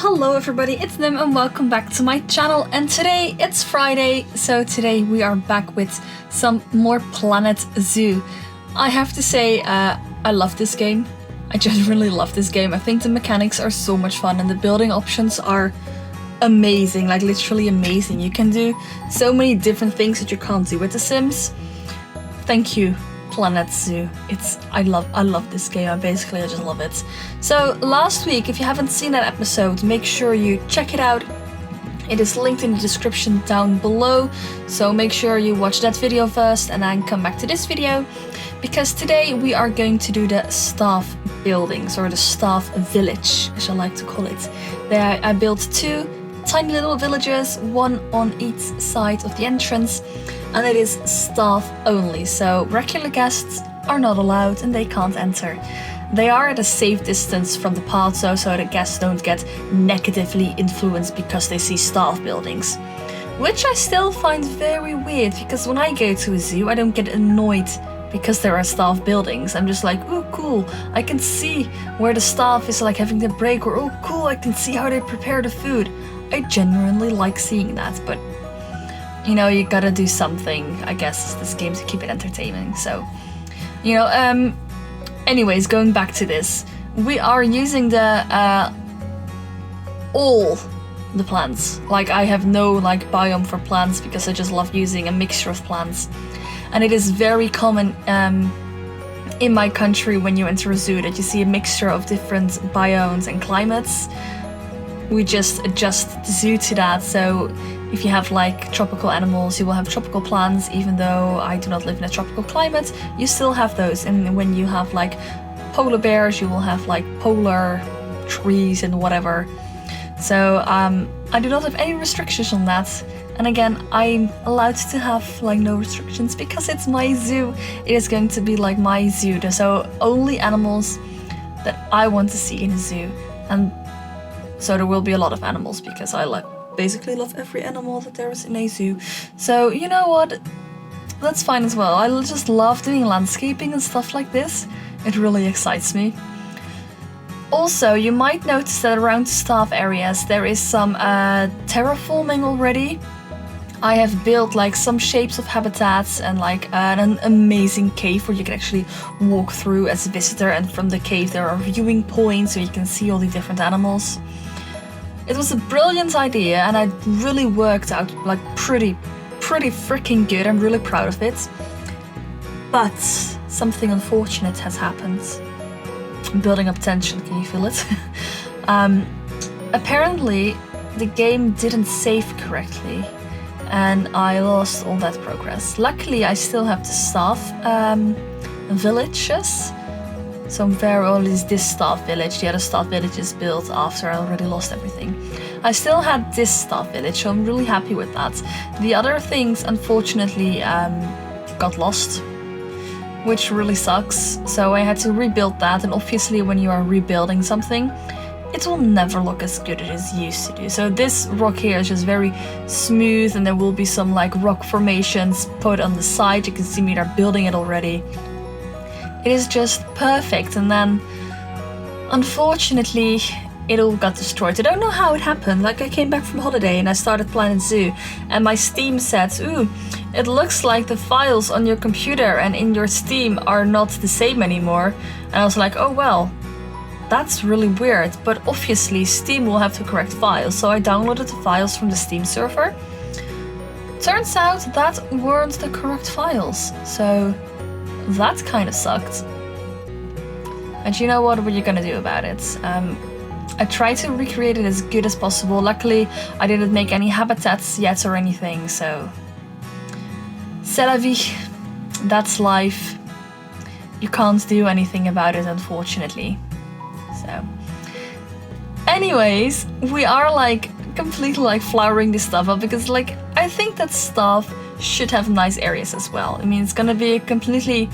Hello everybody, it's Nym and welcome back to my channel, and today it's Friday, so today we are back with some more Planet Zoo. I have to say, I love this game. I just really love this game. I think the mechanics are so much fun and the building options are amazing, like literally amazing. You can do so many different things that you can't do with The Sims. Thank you, Planet Zoo. I love this game. I just love it. So last week, if you haven't seen that episode, make sure you check it out. It is linked in the description down below, so make sure you watch that video first and then come back to this video, because today we are going to do the staff buildings, or the staff village as I like to call it. There I built two tiny little villages, one on each side of the entrance, and it is staff only, so regular guests are not allowed and they can't enter. They are at a safe distance from the path so the guests don't get negatively influenced because they see staff buildings. Which I still find very weird, because when I go to a zoo I don't get annoyed because there are staff buildings. I'm just like, oh cool, I can see where the staff is like having the break, or oh cool, I can see how they prepare the food. I genuinely like seeing that, but you know, you gotta do something, I guess, this game to keep it entertaining. So, you know, anyways, going back to this, we are using the all the plants. Like, I have no like biome for plants because I just love using a mixture of plants, and it is very common in my country when you enter a zoo that you see a mixture of different biomes and climates. We just adjust the zoo to that, so if you have like tropical animals, you will have tropical plants. Even though I do not live in a tropical climate, you still have those. And when you have like polar bears, you will have like polar trees and whatever. So I do not have any restrictions on that. And again, I'm allowed to have like no restrictions because it's my zoo. It is going to be like my zoo. So only animals that I want to see in a zoo. And so there will be a lot of animals because I basically love every animal that there is in a zoo. So you know what? That's fine as well. I just love doing landscaping and stuff like this. It really excites me. Also, you might notice that around staff areas there is some terraforming already. I have built like some shapes of habitats and like an amazing cave where you can actually walk through as a visitor, and from the cave there are viewing points so you can see all the different animals. It was a brilliant idea and it really worked out like pretty freaking good. I'm really proud of it. But something unfortunate has happened. I'm building up tension, can you feel it? Apparently the game didn't save correctly and I lost all that progress. Luckily I still have the staff villages. So very early is this staff village. The other staff village is built after I already lost everything. I still had this staff village, so I'm really happy with that. The other things, unfortunately, got lost, which really sucks. So I had to rebuild that, and obviously when you are rebuilding something, it will never look as good as it used to do. So this rock here is just very smooth, and there will be some like rock formations put on the side. You can see me there building it already. It is just perfect, and then unfortunately it all got destroyed. I don't know how it happened. Like, I came back from holiday and I started Planet Zoo and my Steam said, ooh, it looks like the files on your computer and in your Steam are not the same anymore. And I was like, oh well, that's really weird, but obviously Steam will have to correct files. So I downloaded the files from the Steam server. Turns out that weren't the correct files, so that kind of sucked. And you know what are you gonna do about it? I tried to recreate it as good as possible. Luckily, I didn't make any habitats yet or anything, so c'est la vie. That's life. You can't do anything about it, unfortunately. So, anyways, we are like completely like flowering this stuff up because like I think that stuff should have nice areas as well. I mean, it's gonna be a completely,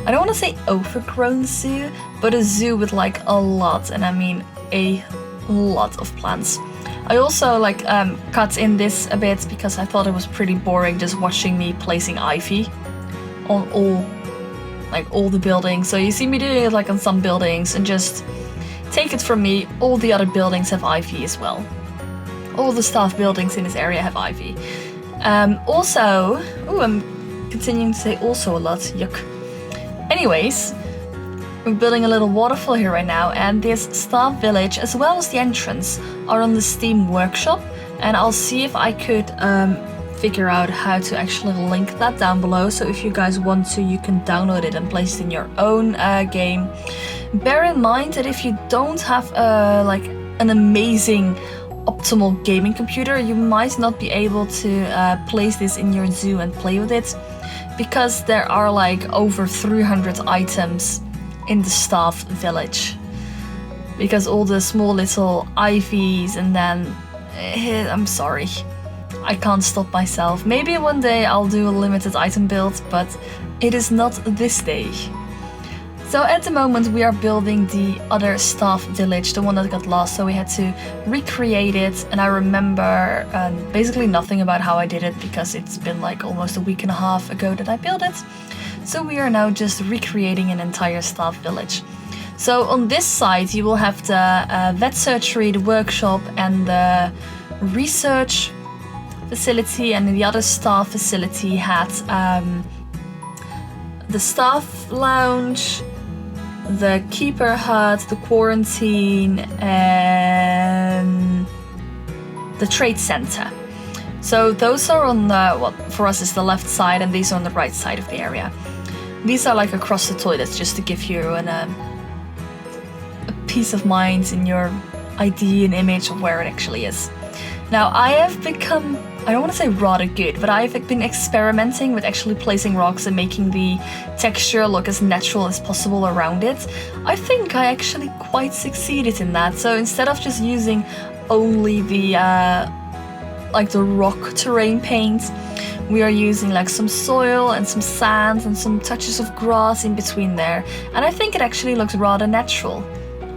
I don't want to say overgrown zoo, but a zoo with like a lot, and I mean a lot of plants. I also like cut in this a bit because I thought it was pretty boring just watching me placing ivy on all the buildings. So you see me doing it like on some buildings and just take it from me, all the other buildings have ivy as well. All the staff buildings in this area have ivy. Also, I'm continuing to say also a lot, yuck. Anyways, we're building a little waterfall here right now, and this staff village, as well as the entrance, are on the Steam workshop, and I'll see if I could figure out how to actually link that down below, so if you guys want to, you can download it and place it in your own game. Bear in mind that if you don't have like an amazing optimal gaming computer, you might not be able to place this in your zoo and play with it, because there are like over 300 items in the staff village, because all the small little ivies, and then I'm sorry, I can't stop myself. Maybe one day I'll do a limited item build, but it is not this day. So at the moment we are building the other staff village, the one that got lost, so we had to recreate it, and I remember basically nothing about how I did it, because it's been like almost a week and a half ago that I built it. So we are now just recreating an entire staff village. So on this side you will have the vet surgery, the workshop, and the research facility, and the other staff facility had the staff lounge, the keeper hut, the quarantine, and the trade center. So those are on the, what for us is the left side, and these are on the right side of the area. These are like across the toilets, just to give you a peace of mind in your idea and image of where it actually is. Now I have become, I don't want to say rather good, but I've been experimenting with actually placing rocks and making the texture look as natural as possible around it. I think I actually quite succeeded in that. So instead of just using only the like the rock terrain paint, we are using like some soil and some sand and some touches of grass in between there. And I think it actually looks rather natural.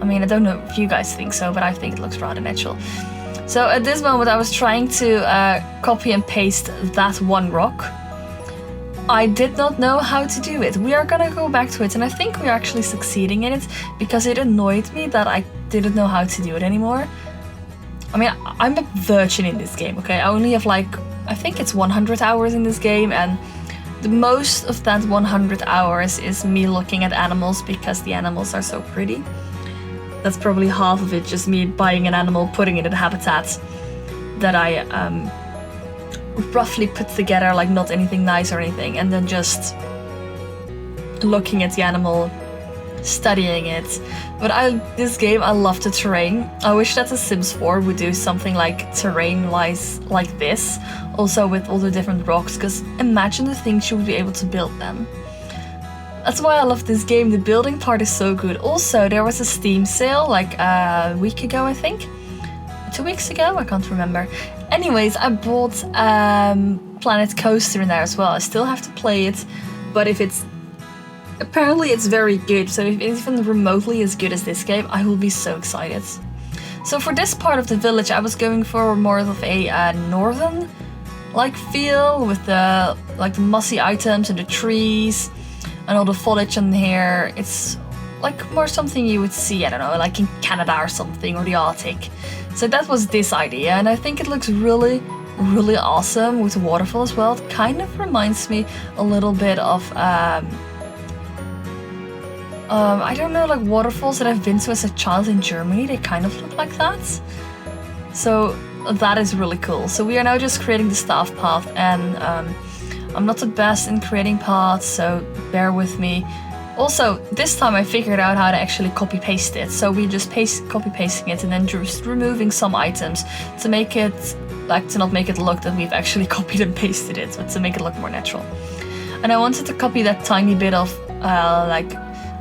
I mean, I don't know if you guys think so, but I think it looks rather natural. So at this moment I was trying to copy and paste that one rock. I did not know how to do it. We are gonna go back to it, and I think we're actually succeeding in it, because it annoyed me that I didn't know how to do it anymore. I mean, I'm a virgin in this game, okay? I only have like, I think it's 100 hours in this game, and the most of that 100 hours is me looking at animals because the animals are so pretty. That's probably half of it, just me buying an animal, putting it in a habitat that I roughly put together, like not anything nice or anything, and then just looking at the animal, studying it. But this game, I love the terrain. I wish that The Sims 4 would do something like terrain-wise like this, also with all the different rocks, because imagine the things you would be able to build then. That's why I love this game. The building part is so good. Also, there was a Steam sale like a week ago, I think. 2 weeks ago? I can't remember. Anyways, I bought Planet Coaster in there as well. I still have to play it, but if it's... apparently it's very good, so if it's even remotely as good as this game, I will be so excited. So for this part of the village, I was going for more of a northern like feel, with the like the mossy items and the trees and all the foliage in here. It's like more something you would see, I don't know, like in Canada or something, or the Arctic. So that was this idea, and I think it looks really, really awesome with the waterfall as well. It kind of reminds me a little bit of, I don't know, like waterfalls that I've been to as a child in Germany. They kind of look like that. So that is really cool. So we are now just creating the staff path, and I'm not the best in creating paths, so bear with me. Also, this time I figured out how to actually copy-paste it. So we just copy-pasting it and then just removing some items to make it, like, to not make it look that we've actually copied and pasted it, but to make it look more natural. And I wanted to copy that tiny bit of, like,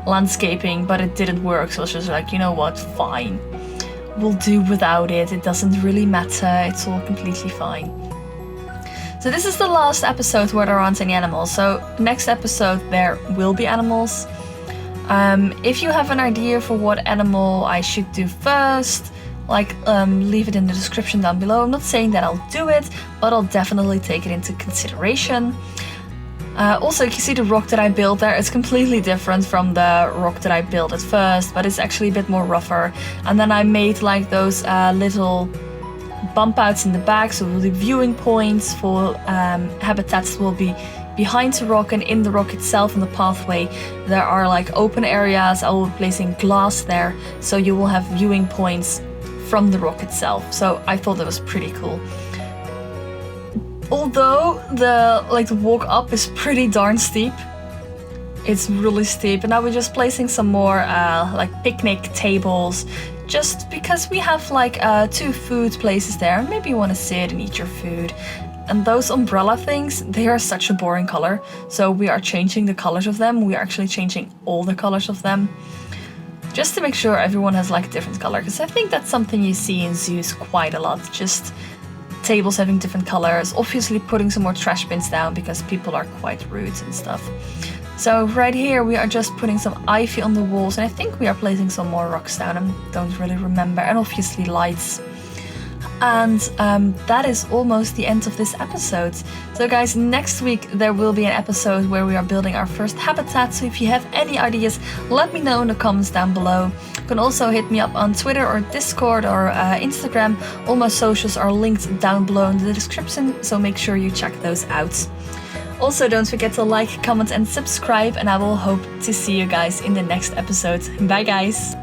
landscaping, but it didn't work, so I was just like, you know what, fine. We'll do without it. It doesn't really matter. It's all completely fine. So this is the last episode where there aren't any animals. So next episode there will be animals. If you have an idea for what animal I should do first, like leave it in the description down below. I'm not saying that I'll do it, but I'll definitely take it into consideration. Also, you can see the rock that I built there. It's completely different from the rock that I built at first, but it's actually a bit more rougher. And then I made like those little bump outs in the back, so the viewing points for habitats will be behind the rock, and in the rock itself on the pathway there are like open areas. I will be placing glass there, so you will have viewing points from the rock itself. So I thought that was pretty cool. Although the walk up is pretty darn steep. It's really steep, and I was just placing some more like picnic tables, just because we have like 2 food places there, and maybe you want to sit and eat your food. And those umbrella things, they are such a boring color, so we are changing the colors of them. We are actually changing all the colors of them, just to make sure everyone has like a different color, because I think that's something you see in zoos quite a lot, just tables having different colors. Obviously putting some more trash bins down because people are quite rude and stuff. So right here we are just putting some ivy on the walls, and I think we are placing some more rocks down. I don't really remember, and obviously lights. And that is almost the end of this episode. So guys, next week there will be an episode where we are building our first habitat. So if you have any ideas, let me know in the comments down below. You can also hit me up on Twitter or Discord or Instagram. All my socials are linked down below in the description, so make sure you check those out. Also, don't forget to like, comment and subscribe, and I will hope to see you guys in the next episode. Bye guys!